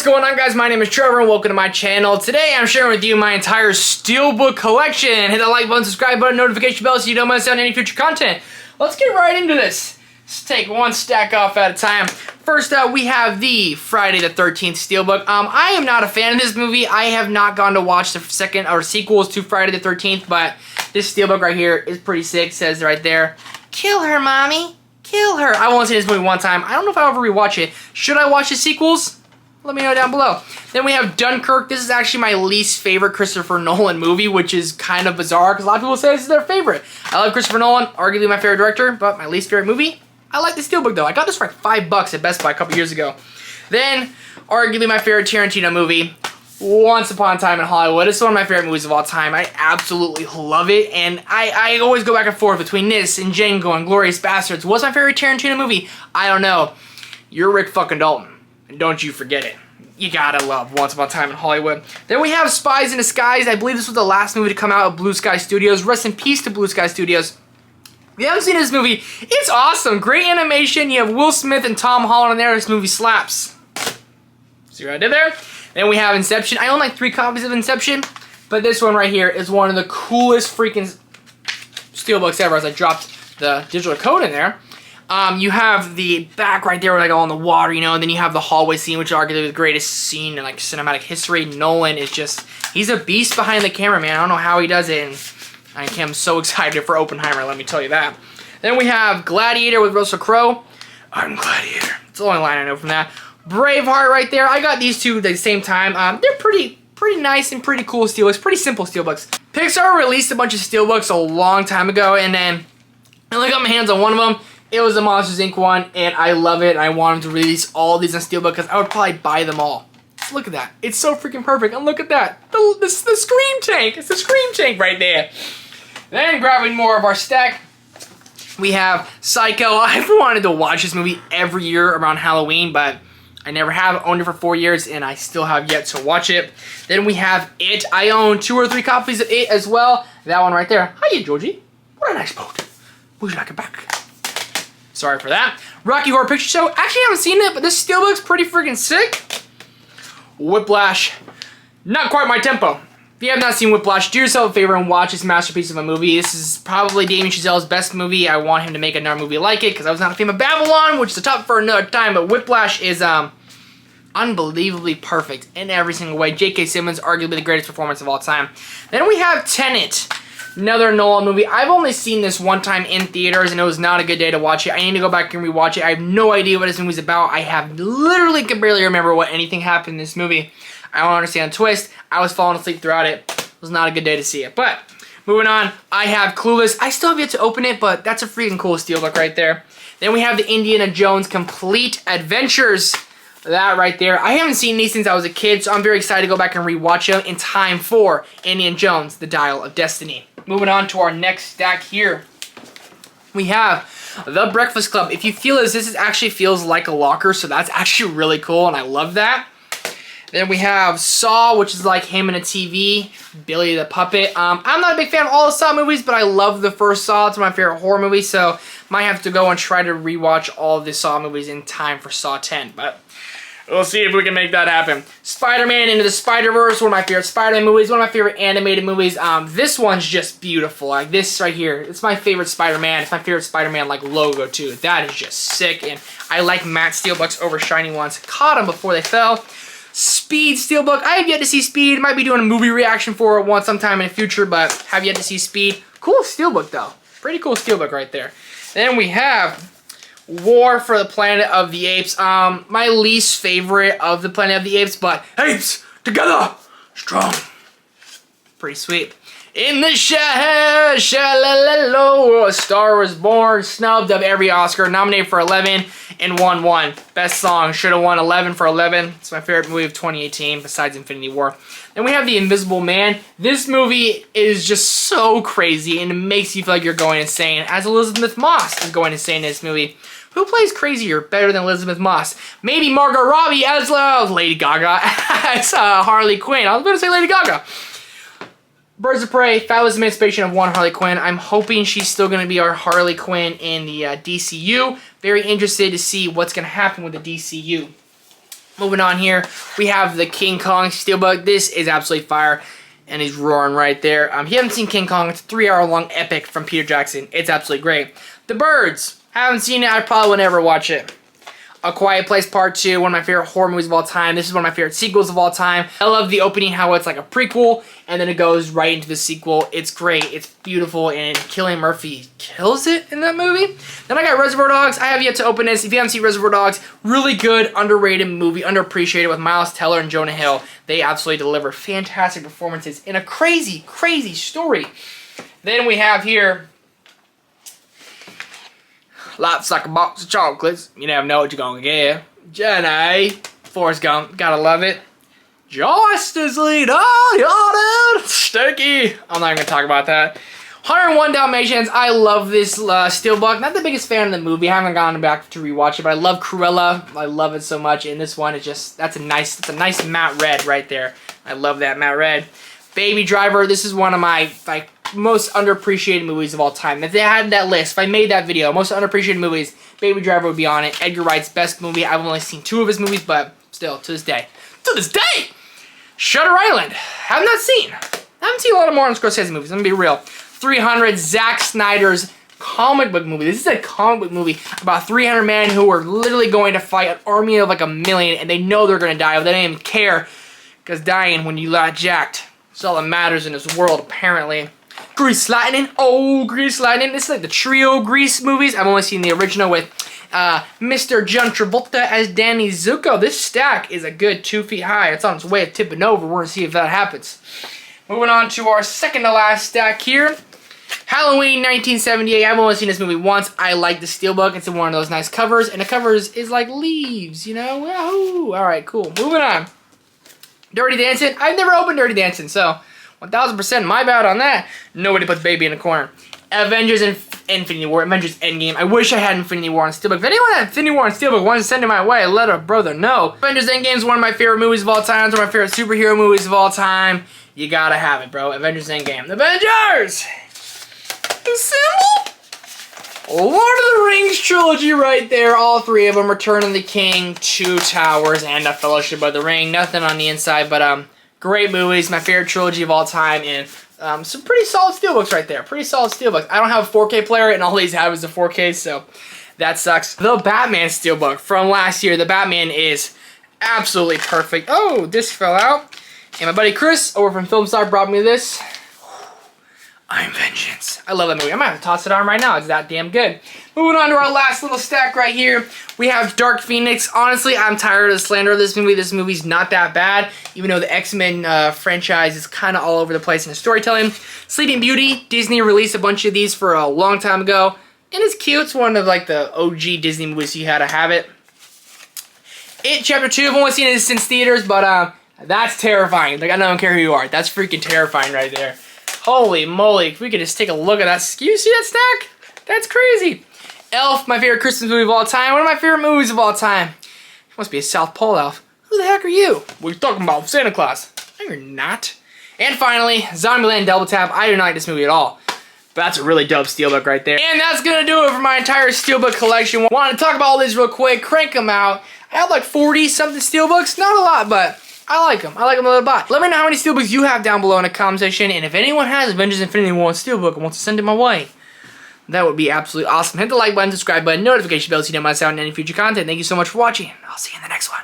What's going on, guys? My name is Trevor and welcome to my channel. Today I'm sharing with you my entire Steelbook collection. Hit that like button, subscribe button, notification bell so you don't miss out on any future content. Let's get right into this. Let's take one stack off at a time. First up, we have the Friday the 13th Steelbook. I am not a fan of this movie. I have not gone to watch the second or sequels to Friday the 13th, but this Steelbook right here is pretty sick. It says right there, "Kill her, mommy. Kill her." I won't see this movie one time. I don't know if I'll ever rewatch it. Should I watch the sequels? Let me know down below. Then we have Dunkirk. This is actually my least favorite Christopher Nolan movie, which is kind of bizarre because a lot of people say this is their favorite. I love Christopher Nolan, arguably my favorite director, but my least favorite movie. I like the Steelbook though. I got this for like $5 at Best Buy a couple years ago. Then, arguably my favorite Tarantino movie, Once Upon a Time in Hollywood. It's one of my favorite movies of all time. I absolutely love it, and I always go back and forth between this and Django and Glorious Bastards. What's my favorite Tarantino movie? I don't know. You're Rick fucking Dalton. And don't you forget it. You gotta love Once Upon a Time in Hollywood. Then we have Spies in Disguise. I believe this was the last movie to come out of Blue Sky Studios. Rest in peace to Blue Sky Studios. If you haven't seen this movie, it's awesome. Great animation. You have Will Smith and Tom Holland in there. This movie slaps. See what I did there? Then we have Inception. I own like 3 copies of Inception, but this one right here is one of the coolest freaking Steelbooks ever as I dropped the digital code in there. You have the back right there where they go on the water, you know, and then you have the hallway scene, which is arguably the greatest scene in like cinematic history. Nolan is just, he's a beast behind the camera, man. I don't know how he does it, and I am so excited for Oppenheimer, let me tell you that. Then we have Gladiator with Russell Crowe. I'm Gladiator. It's the only line I know from that. Braveheart right there. I got these two at the same time. They're pretty nice and pretty cool Steelbooks, pretty simple Steelbooks. Pixar released a bunch of Steelbooks a long time ago, and then I got my hands on one of them. It was the Monsters Inc. one, and I love it, and I want them to release all these on Steelbook because I would probably buy them all. Look at that. It's so freaking perfect, and look at that. The Scream Tank. It's the Scream Tank right there. Then grabbing more of our stack, we have Psycho. I've wanted to watch this movie every year around Halloween, but I never have. Owned it for 4 years, and I still have yet to watch it. Then we have It. I own 2 or 3 copies of It as well. That one right there. Hiya, Georgie. What a nice boat. Would you like it back? Sorry for that. Rocky Horror Picture Show. Actually, I haven't seen it, but this Steelbook's pretty freaking sick. Whiplash. Not quite my tempo. If you have not seen Whiplash, do yourself a favor and watch this masterpiece of a movie. This is probably Damien Chazelle's best movie. I want him to make another movie like it because I was not a fan of Babylon, which is a topic for another time. But Whiplash is unbelievably perfect in every single way. J.K. Simmons, arguably the greatest performance of all time. Then we have Tenet. Another Nolan movie. I've only seen this one time in theaters, and it was not a good day to watch it. I need to go back and rewatch it. I have no idea what this movie's about. I have literally can barely remember what anything happened in this movie. I don't understand the twist. I was falling asleep throughout it. It was not a good day to see it. But, moving on, I have Clueless. I still have yet to open it, but that's a freaking cool Steelbook right there. Then we have the Indiana Jones Complete Adventures. That right there. I haven't seen these since I was a kid, so I'm very excited to go back and rewatch them in time for Indiana Jones, The Dial of Destiny. Moving on to our next stack here. We have The Breakfast Club. If you feel this actually feels like a locker, so that's actually really cool, and I love that. Then we have Saw, which is like him in a TV. Billy the Puppet. I'm not a big fan of all the Saw movies, but I love the first Saw. It's my favorite horror movie, so might have to go and try to rewatch all of the Saw movies in time for Saw 10, but we'll see if we can make that happen. Spider-Man Into the Spider-Verse, one of my favorite Spider-Man movies, one of my favorite animated movies. This one's just beautiful. Like this right here, it's my favorite Spider-Man. It's my favorite Spider-Man like logo too. That is just sick, and I like matte Steelbooks over shiny ones. Caught them before they fell. Speed Steelbook. I have yet to see Speed. Might be doing a movie reaction for it once sometime in the future, but have yet to see Speed. Cool Steelbook though. Pretty cool Steelbook right there. Then we have War for the Planet of the Apes. My least favorite of the Planet of the Apes, but apes together, strong. Pretty sweet. In the Shallow, A Star Was Born, snubbed of every Oscar, nominated for 11 and won 1. Best song, should have won 11 for 11. It's my favorite movie of 2018 besides Infinity War. Then we have The Invisible Man. This movie is just so crazy and it makes you feel like you're going insane, as Elizabeth Moss is going insane in this movie. Who plays crazier better than Elizabeth Moss? Maybe Margot Robbie as Lady Gaga as Harley Quinn. I was going to say Lady Gaga. Birds of Prey, Fabulous Emancipation of One Harley Quinn. I'm hoping she's still going to be our Harley Quinn in the DCU. Very interested to see what's going to happen with the DCU. Moving on here, we have the King Kong Steelbook. This is absolutely fire, and he's roaring right there. If you haven't seen King Kong, it's a 3-hour-long epic from Peter Jackson. It's absolutely great. The Birds, haven't seen it. I probably will never watch it. A Quiet Place Part 2, one of my favorite horror movies of all time. This is one of my favorite sequels of all time. I love the opening, how it's like a prequel, and then it goes right into the sequel. It's great, it's beautiful, and Cillian Murphy kills it in that movie. Then I got Reservoir Dogs. I have yet to open this. If you haven't seen Reservoir Dogs, really good, underrated movie, underappreciated with Miles Teller and Jonah Hill. They absolutely deliver fantastic performances in a crazy, crazy story. Then we have here Life's Like a Box of Chocolates. You never know what you're gonna get. Jenny. Forrest Gump. Gotta love it. Justice League. Oh, y'all, dude. Sticky. I'm not gonna talk about that. 101 Dalmatians. I love this Steelbook. Not the biggest fan of the movie. I haven't gone back to rewatch it, but I love Cruella. I love it so much. And this one is just, that's a nice matte red right there. I love that matte red. Baby Driver. This is one of my most underappreciated movies of all time. If they had that list, if I made that video, most underappreciated movies, Baby Driver would be on it. Edgar Wright's best movie. I've only seen 2 of his movies, but still, to this day. To this day! Shutter Island. Have not seen. I haven't seen a lot of Martin Scorsese movies. I'm gonna be real. 300, Zack Snyder's comic book movie. This is a comic book movie about 300 men who are literally going to fight an army of like 1,000,000, and they know they're gonna die, but they don't even care, because dying when you got jacked is all that matters in this world, apparently. Grease Lightning. Oh, Grease Lightning. This is like the trio Grease movies. I've only seen the original with Mr. John Travolta as Danny Zuko. This stack is a good 2 feet high. It's on its way of tipping over. We're going to see if that happens. Moving on to our second to last stack here. Halloween 1978. I've only seen this movie once. I like the Steelbook. It's one of those nice covers. And the covers is like leaves, you know? Wahoo! Alright, cool. Moving on. Dirty Dancing. I've never opened Dirty Dancing, so 1000% my bad on that. Nobody puts baby in the corner. Avengers Infinity War. Avengers Endgame. I wish I had Infinity War on Steelbook. If anyone had Infinity War on Steelbook wants to send it my way, let a brother know. Avengers Endgame is one of my favorite movies of all time. It's one of my favorite superhero movies of all time. You gotta have it, bro. Avengers Endgame. Avengers! Assemble! Lord of the Rings trilogy right there. All 3 of them. Return of the King, 2 Towers, and A Fellowship of the Ring. Nothing on the inside, but great movies. My favorite trilogy of all time, and some pretty solid Steelbooks right there. Pretty solid Steelbooks. I don't have a 4K player, and all these have is a 4K, so that sucks. The Batman Steelbook from last year. The Batman is absolutely perfect. Oh, this fell out. And my buddy Chris over from Filmstock brought me this. I'm Vengeance. I love that movie. I might have to toss it on right now. It's that damn good. Moving on to our last little stack right here. We have Dark Phoenix. Honestly, I'm tired of the slander of this movie. This movie's not that bad, even though the X-Men franchise is kind of all over the place in the storytelling. Sleeping Beauty. Disney released a bunch of these for a long time ago. And it's cute. It's one of like the OG Disney movies, so you had to have it. It Chapter 2. I've only seen it since theaters, but that's terrifying. Like, I don't care who you are. That's freaking terrifying right there. Holy moly, if we could just take a look at that. You see that stack? That's crazy. Elf, my favorite Christmas movie of all time. One of my favorite movies of all time. You must be a South Pole elf. Who the heck are you? What are you talking about? Santa Claus. No, you're not. And finally, Zombieland Double Tap. I do not like this movie at all. But that's a really dope Steelbook right there. And that's going to do it for my entire Steelbook collection. Wanted to talk about all these real quick. Crank them out. I have like 40-something Steelbooks. Not a lot, but I like them. I like them a little bit. Let me know how many Steelbooks you have down below in the comment section. And if anyone has Avengers Infinity War Steelbook and wants to send it my way, that would be absolutely awesome. Hit the like button, subscribe button, notification bell so you don't miss out on any future content. Thank you so much for watching. I'll see you in the next one.